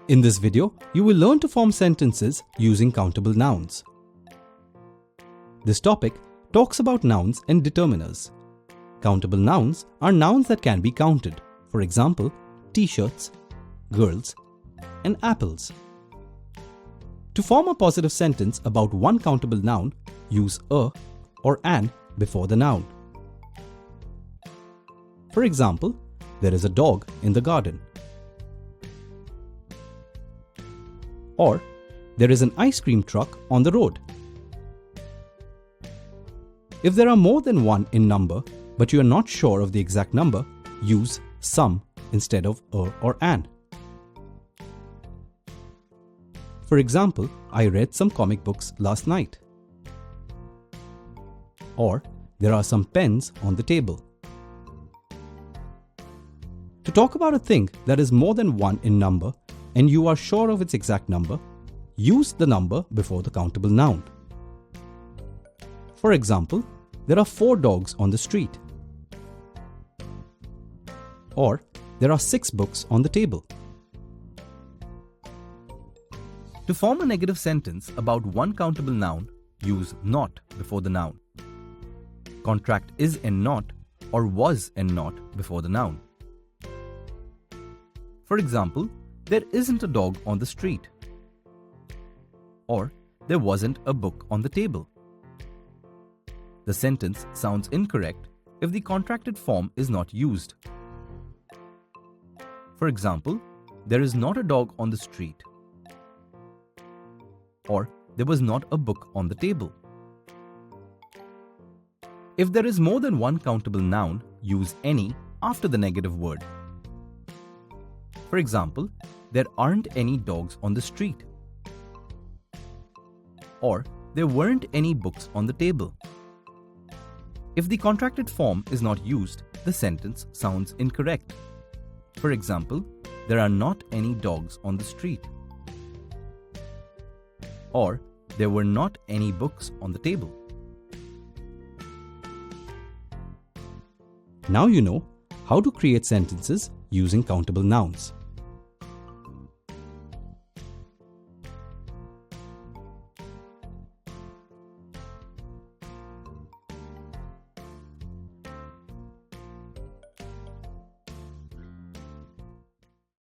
In this video, you will learn to form sentences using countable nouns. This topic talks about nouns and determiners. Countable nouns are nouns that can be counted. For example, t-shirts, girls, and apples. To form a positive sentence about one countable noun, use a or an before the noun. For example, there is a dog in the garden. Or, there is an ice cream truck on the road. If there are more than one in number, but you are not sure of the exact number, use some instead of a or an. For example, I read some comic books last night. Or, there are some pens on the table. To talk about a thing that is more than one in number and you are sure of its exact number, use the number before the countable noun. For example, there are 4 dogs on the street. Or, there are 6 books on the table. To form a negative sentence about one countable noun, use not before the noun. Contract is and not or was and not before the noun. For example, there isn't a dog on the street. Or, there wasn't a book on the table. The sentence sounds incorrect if the contracted form is not used. For example, there is not a dog on the street. Or, there was not a book on the table. If there is more than one countable noun, use any after the negative word. For example, there aren't any dogs on the street. Or, there weren't any books on the table. If the contracted form is not used, the sentence sounds incorrect. For example, there are not any dogs on the street. Or, there were not any books on the table. Now you know how to create sentences using countable nouns.